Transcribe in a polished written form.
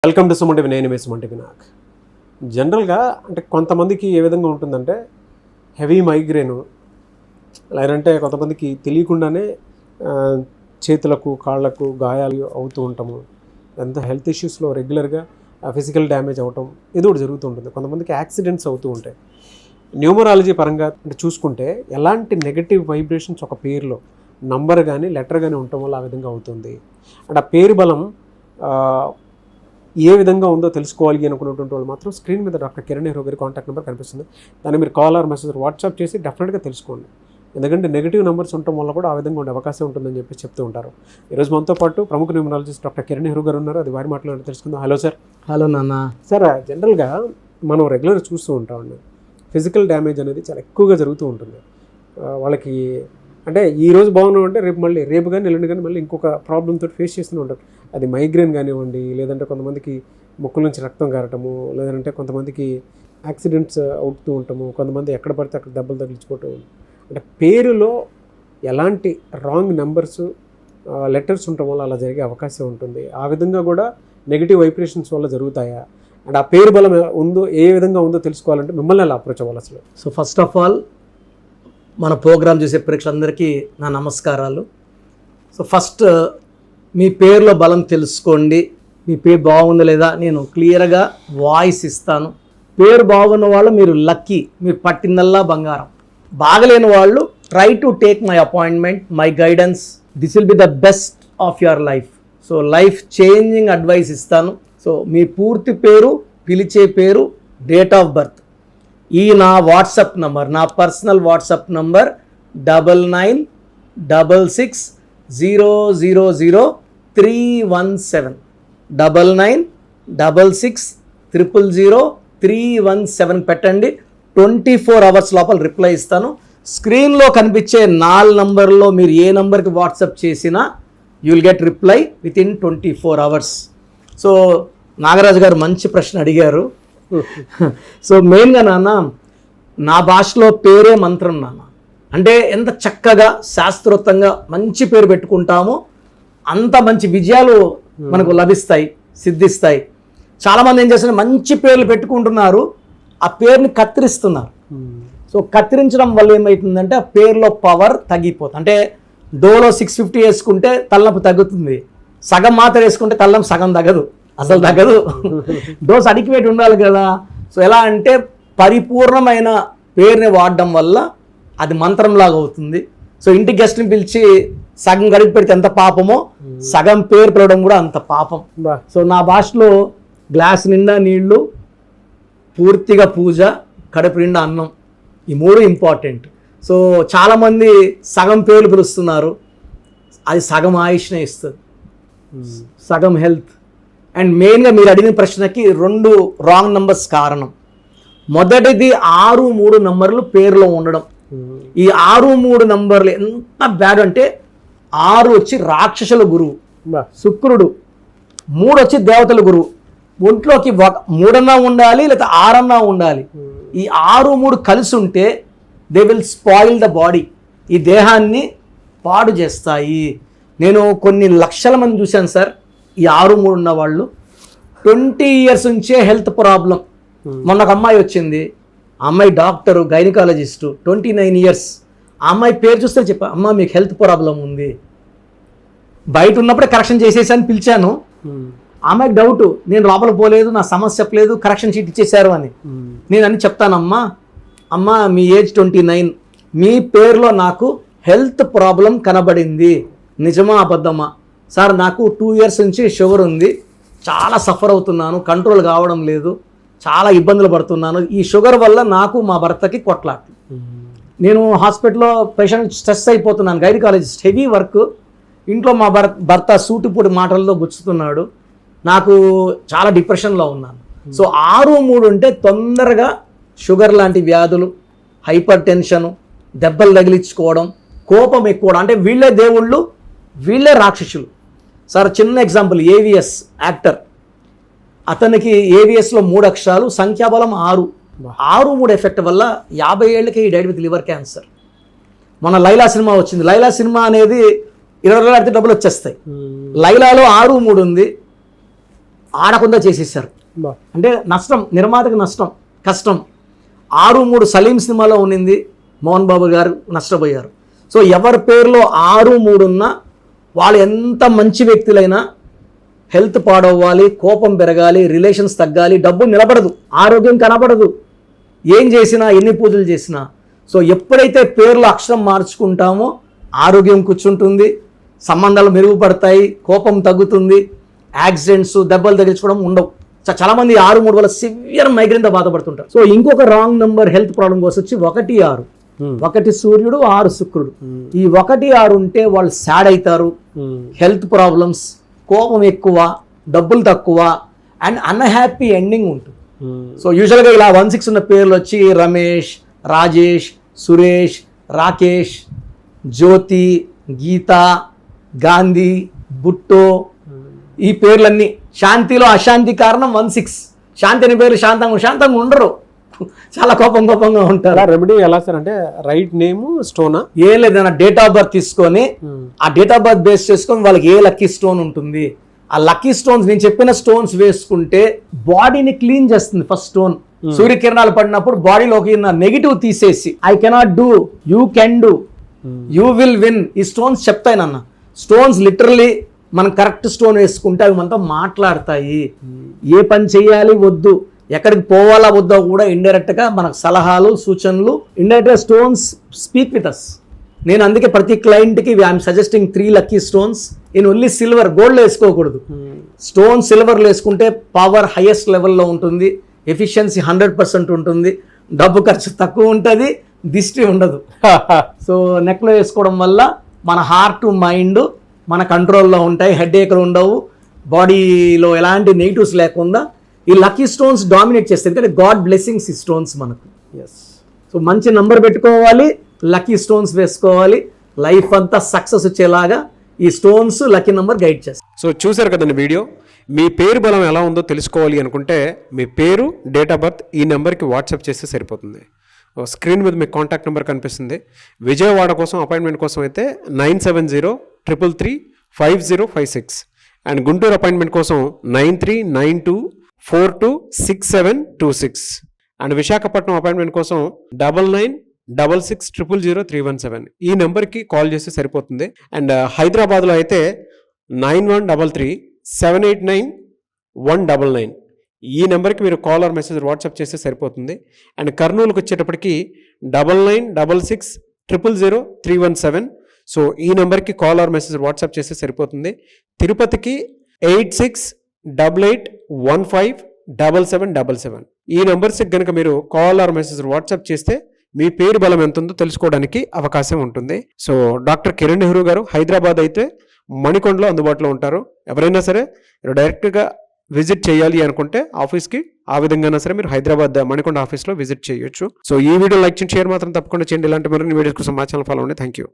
Welcome to Suman TV. నేను మీ Suman TV. నాకు జనరల్గా అంటే కొంతమందికి ఏ విధంగా ఉంటుందంటే హెవీ మైగ్రేను, లేదంటే కొంతమందికి తెలియకుండానే చేతులకు కాళ్ళకు గాయాలు అవుతూ ఉంటాము. ఎంత హెల్త్ ఇష్యూస్లో రెగ్యులర్గా ఫిజికల్ డ్యామేజ్ అవటం ఏదో ఒకటి జరుగుతూ ఉంటుంది. కొంతమందికి యాక్సిడెంట్స్ అవుతూ ఉంటాయి. న్యూమరాలజీ పరంగా అంటే చూసుకుంటే ఎలాంటి నెగటివ్ వైబ్రేషన్స్ ఒక పేరులో నంబర్ కానీ లెటర్ కానీ ఉండటం వల్ల ఆ విధంగా అవుతుంది. అంటే ఆ పేరు బలం ఏ విధంగా ఉందో తెలుసుకోవాలి అనుకున్నటువంటి వాళ్ళు మాత్రం స్క్రీన్ మీద డాక్టర్ కిరణ్ నెహ్రూ గారి కాంటాక్ట్ నెంబర్ కనిపిస్తుంది. దాన్ని మీరు కాల్ ఆర్ మెసేజ్ వాట్సాప్ చేసి డెఫినెట్గా తెలుసుకోండి. ఎందుకంటే నెగిటివ్ నెంబర్స్ ఉండటం వల్ల కూడా ఆ విధంగా ఉండే అవకాశం ఉంటుందని చెప్పి చెప్తూ ఉంటారు. ఈరోజు మనతో పాటు ప్రముఖ న్యూమరాలజిస్ట్ డాక్టర్ కిరణ్ నెహ్రూ గారు ఉన్నారు. అది వారి మాటలు తెలుసుకుందాం. Hello sir. హలో నాన్న. సార్, జనరల్గా మనం రెగ్యులర్ చూస్తూ ఉంటామండి, ఫిజికల్ డ్యామేజ్ అనేది చాలా ఎక్కువగా జరుగుతూ ఉంటుంది. వాళ్ళకి అంటే ఈ రోజు బాగున్నాం అంటే రేపు కానీ ఎల్లుండి కానీ మళ్ళీ ఇంకొక ప్రాబ్లంతో ఫేస్ చేస్తూనే ఉంటారు. అది మైగ్రేన్ కానివ్వండి, లేదంటే కొంతమందికి ముక్కుల నుంచి రక్తం కారటము, లేదంటే కొంతమందికి యాక్సిడెంట్స్ అవుతూ ఉంటాము, కొంతమంది ఎక్కడ పడితే అక్కడ దెబ్బలు తగిలించుకోవటం. అంటే పేరులో ఎలాంటి రాంగ్ నెంబర్స్ లెటర్స్ ఉండటం వల్ల అలా జరిగే అవకాశం ఉంటుంది. ఆ విధంగా కూడా నెగిటివ్ వైబ్రేషన్స్ వల్ల జరుగుతాయా? అండ్ ఆ పేరు బలం ఉందో ఏ విధంగా ఉందో తెలుసుకోవాలంటే మిమ్మల్ని ఎలా అప్రోచ్ అవ్వాలి అసలు? సో ఫస్ట్ ఆఫ్ ఆల్ మన ప్రోగ్రామ్ చూసే ప్రేక్షకులందరికీ నా నమస్కారాలు. సో ఫస్ట్ మీ పేరులో బలం తెలుసుకోండి. మీ పేరు బాగుందా లేదా నేను క్లియర్గా వాయిస్ ఇస్తాను. పేరు బాగున్న వాళ్ళు మీరు లక్కీ, మీరు పట్టిందల్లా బంగారం. బాగలేని వాళ్ళు try to take my appointment, my guidance. This will be the best of your life. So life changing advice ఇస్తాను. సో మీ పూర్తి పేరు, పిలిచే పేరు, డేట్ ఆఫ్ బర్త్, ఈ నా వాట్సాప్ నంబర్, నా పర్సనల్ వాట్సాప్ నంబర్ 9966000317 9966000317 పెట్టండి. 24 hours లోపల రిప్లై ఇస్తాను. స్క్రీన్లో కనిపించే 4 నంబర్లో మీరు ఏ నంబర్కి వాట్సాప్ చేసినా you will get reply with in 24 hours. So Nagaraju గారు మంచి ప్రశ్న అడిగారు. సో మెయిన్గా నాన్న, నా భాషలో పేరే మంత్రం నాన్న. అంటే ఎంత చక్కగా శాస్త్రోక్తంగా మంచి పేరు పెట్టుకుంటామో అంత మంచి విజయాలు మనకు లభిస్తాయి, సిద్ధిస్తాయి. చాలామంది ఏం చేస్తున్నారు, మంచి పేర్లు పెట్టుకుంటున్నారు, ఆ పేరుని కత్తిరిస్తున్నారు. సో కత్తిరించడం వల్ల ఏమవుతుందంటే ఆ పేరులో పవర్ తగ్గిపోతుంది. అంటే డోలో 650 వేసుకుంటే తలనొప్పి తగ్గుతుంది, సగం మాత్రం వేసుకుంటే తలనొప్పి సగం తగ్గదు, అసలు తగ్గదు. డోస్ అడిక్వేట్ ఉండాలి కదా. సో ఎలా అంటే పరిపూర్ణమైన పేరుని వాడడం వల్ల అది మంత్రంలాగా అవుతుంది. సో ఇంటి గెస్ట్ని పిలిచి సగం గడిపి పెడితే ఎంత పాపమో, సగం పేరు పిలవడం కూడా అంత పాపం. సో నా భాషలో గ్లాస్ నిండా నీళ్లు, పూర్తిగా పూజ, కడుపు నిండా అన్నం, ఈ 3 ఇంపార్టెంట్. సో చాలామంది సగం పేర్లు పిలుస్తున్నారు, అది సగం ఆయుష్నే ఇస్తుంది, సగం హెల్త్. అండ్ మెయిన్గా మీరు అడిగిన ప్రశ్నకి 2 రాంగ్ నంబర్స్ కారణం. మొదటిది 6-3 నంబర్లు పేరులో ఉండడం. ఈ 6-3 నంబర్లు ఎంత బ్యాడ్ అంటే 6 వచ్చి రాక్షసుల గురువు శుక్రుడు, 3 వచ్చి దేవతల గురువు. ఒంట్లోకి 3 ఉండాలి లేదా 6 ఉండాలి. ఈ 6-3 కలిసి ఉంటే they will spoil the body, ఈ దేహాన్ని పాడు చేస్తాయి. నేను కొన్ని లక్షల మంది చూశాను సార్, ఈ 6-3 ఉన్న వాళ్ళు 20 years నుంచే హెల్త్ ప్రాబ్లం. మొన్న ఒక అమ్మాయి వచ్చింది, ఆ అమ్మాయి డాక్టరు, గైనకాలజిస్టు, 29 years. ఆ అమ్మాయి పేరు చూస్తే చెప్పా, అమ్మ మీకు హెల్త్ ప్రాబ్లం ఉంది. బయట ఉన్నప్పుడే కరెక్షన్ చేసేసాను, పిలిచాను. ఆ అమ్మాయికి డౌట్, నేను లోపల పోలేదు, నా సమస్య చెప్పలేదు, కరెక్షన్ షీట్ ఇచ్చేశారు అని. నేను అని చెప్తానమ్మా, అమ్మ మీ ఏజ్ 29, మీ పేరులో నాకు హెల్త్ ప్రాబ్లం కనబడింది, నిజమా అబద్ధమా? సార్ నాకు 2 years నుంచి షుగర్ ఉంది, చాలా సఫర్ అవుతున్నాను, కంట్రోల్ కావడం లేదు, చాలా ఇబ్బందులు పడుతున్నాను. ఈ షుగర్ వల్ల నాకు మా భర్తకి కొట్లాట్లు. నేను హాస్పిటల్లో పేషెంట్ స్ట్రెస్ అయిపోతున్నాను, గైనకాలజిస్ట్, హెవీ వర్క్, ఇంట్లో మా భర్త సూటిపూడి మాటల్లో గుచ్చుతున్నాడు, నాకు చాలా డిప్రెషన్లో ఉన్నాను. సో 6-3 ఉంటే తొందరగా షుగర్ లాంటి వ్యాధులు, హైపర్ టెన్షను, దెబ్బలు తగిలించుకోవడం, కోపం ఎక్కువ. అంటే వీళ్ళే దేవుళ్ళు, వీళ్ళే రాక్షసులు. సార్ చిన్న ఎగ్జాంపుల్, ఏవిఎస్ యాక్టర్, అతనికి ఏవిఎస్లో 3 అక్షరాలు, సంఖ్యాబలం 6. 6-3 ఎఫెక్ట్ వల్ల 50 ఏళ్ళకే ఈ డైడ్ విత్ లివర్ క్యాన్సర్. మన లైలా సినిమా వచ్చింది. లైలా సినిమా అనేది 20 రోజులు ఆడితే డబ్బులు వచ్చేస్తాయి. లైలాలో 6-3 ఉంది, ఆడకుండా చేసేసారు. బా. అంటే నష్టం, నిర్మాతకు నష్టం, కష్టం. 6-3 సలీం సినిమాలో ఉన్నింది, మోహన్ బాబు గారు నష్టపోయారు. సో ఎవరి పేరులో 6-3 ఉన్నా వాళ్ళు ఎంత మంచి వ్యక్తులైనా హెల్త్ పాడవ్వాలి, కోపం పెరగాలి, రిలేషన్స్ తగ్గాలి, డబ్బు నిలబడదు, ఆరోగ్యం కనబడదు, ఏం చేసినా ఎన్ని పూజలు చేసినా. సో ఎప్పుడైతే పేర్లు అక్షరం మార్చుకుంటామో ఆరోగ్యం కూర్చుంటుంది, సంబంధాలు మెరుగుపడతాయి, కోపం తగ్గుతుంది, యాక్సిడెంట్స్ దెబ్బలు తగిలించుకోవడం ఉండవు. చాలామంది 6-3 వల్ల సివియర్ మైగ్రేన్తో బాధపడుతుంటారు. సో ఇంకొక రాంగ్ నెంబర్ హెల్త్ ప్రాబ్లం కోసం వచ్చి 1-6. 1 సూర్యుడు, 6 శుక్రుడు. ఈ 1-6 ఉంటే వాళ్ళు సాడ్ అవుతారు, హెల్త్ ప్రాబ్లమ్స్, కోపం ఎక్కువ, డబ్బులు తక్కువ అండ్ అన్హ్యాపీ ఎండింగ్ ఉంటుంది. సో యూజువల్గా ఇలా 1-6 ఉన్న పేర్లు వచ్చి రమేష్, రాజేష్, సురేష్, రాకేష్, జ్యోతి, గీత, గాంధీ, బుట్టో, ఈ పేర్లన్నీ. శాంతిలో అశాంతి కారణం 1-6. శాంతి అనే పేరు శాంతంగా ఉండరు, చాలా కోపంగా ఉంటారు. రెమెడీ ఎలా సార్ అంటే రైట్ నేమ్ స్టోనా? ఏం లేదన్నా డేట్ ఆఫ్ బర్త్ తీసుకొని ఆ డేట్ ఆఫ్ బర్త్ బేస్ చేసుకొని వాళ్ళకి ఏ లక్కీ స్టోన్ ఉంటుంది, ఆ లక్కీ స్టోన్స్ నేను చెప్పిన స్టోన్స్ వేసుకుంటే బాడీని క్లీన్ చేస్తుంది. ఫస్ట్ స్టోన్ సూర్యకిరణాలు పడినప్పుడు బాడీలోకి నెగిటివ్ తీసేసి I cannot do, you can do, you will win, ఈ స్టోన్స్ చెప్తాయి నాన్న. స్టోన్స్ లిటరలీ మనం కరెక్ట్ స్టోన్ వేసుకుంటే అవి మనతో మాట్లాడతాయి. ఏ పని చేయాలి వద్దు, ఎక్కడికి పోవాలా వద్దో కూడా ఇండైరెక్ట్గా మనకు సలహాలు, సూచనలు, ఇండైరెక్ట్గా స్టోన్స్ స్పీక్ విత్ అస్. నేను అందుకే ప్రతి క్లయింట్కి I'm suggesting 3 lucky stones in only silver. గోల్డ్లో వేసుకోకూడదు, స్టోన్ సిల్వర్లో వేసుకుంటే పవర్ హైయెస్ట్ లెవెల్లో ఉంటుంది, ఎఫిషియన్సీ 100% ఉంటుంది, డబ్బు ఖర్చు తక్కువ ఉంటుంది, దిష్టి ఉండదు. సో నెక్లో వేసుకోవడం వల్ల మన హార్ట్, మైండ్ మన కంట్రోల్లో ఉంటాయి, హెడేక్లు ఉండవు, బాడీలో ఎలాంటి నెగిటివ్స్ లేకుండా ఈ లక్కీ స్టోన్స్ డామినేట్ చేస్తాయి. ఎందుకంటే గాడ్ బ్లెస్సింగ్స్ ఈ స్టోన్స్ మనకు. సో మంచి నంబర్ పెట్టుకోవాలి, లక్కీ స్టోన్స్ వేసుకోవాలి, లైఫ్ అంతా సక్సెస్ వచ్చేలాగా ఈ స్టోన్స్ లక్కీ నంబర్ గైడ్ చేస్తాయి. సో చూసారు కదండి వీడియో. మీ పేరు బలం ఎలా ఉందో తెలుసుకోవాలి అనుకుంటే మీ పేరు, డేట్ ఆఫ్ బర్త్ ఈ నెంబర్కి వాట్సాప్ చేస్తే సరిపోతుంది. స్క్రీన్ మీద మీకు కాంటాక్ట్ నెంబర్ కనిపిస్తుంది. విజయవాడ కోసం అపాయింట్మెంట్ కోసం అయితే 9703335056 అండ్ గుంటూరు అపాయింట్మెంట్ కోసం 9392426726 అండ్ విశాఖపట్నం అపాయింట్మెంట్ కోసం 9966000317 ఈ నెంబర్కి కాల్ చేస్తే సరిపోతుంది. అండ్ హైదరాబాద్లో అయితే 9133789199 ఈ నెంబర్కి మీరు కాల్ ఆర్ మెసేజ్ వాట్సాప్ చేస్తే సరిపోతుంది. అండ్ కర్నూలుకి వచ్చేటప్పటికి 9966000317 సో ఈ నెంబర్కి కాల్ ఆర్ మెసేజ్ వాట్సాప్ చేస్తే సరిపోతుంది. తిరుపతికి 8688157777 ఈ నెంబర్స్కి కనుక మీరు కాల్ ఆర్ మెసేజ్ వాట్సాప్ చేస్తే మీ పేరు బలం ఎంత ఉందో తెలుసుకోవడానికి అవకాశం ఉంటుంది. సో డాక్టర్ కిరణ్ నెహ్రూ గారు హైదరాబాద్ అయితే మణికొండలో అందుబాటులో ఉంటారు. ఎవరైనా సరే డైరెక్ట్గా విజిట్ చేయాలి అనుకుంటే ఆఫీస్కి ఆ విధంగా సరే మీరు హైదరాబాద్ మణికొండ ఆఫీస్లో విజిట్ చేయొచ్చు. సో ఈ వీడియో లైక్ చేయండి, షేర్ మాత్రం తప్పకుండా చేయండి. ఇలాంటి మరిన్ని వీడియోస్ కోసం మా ఛానల్ ఫాలో అవ్వండి. Thank you.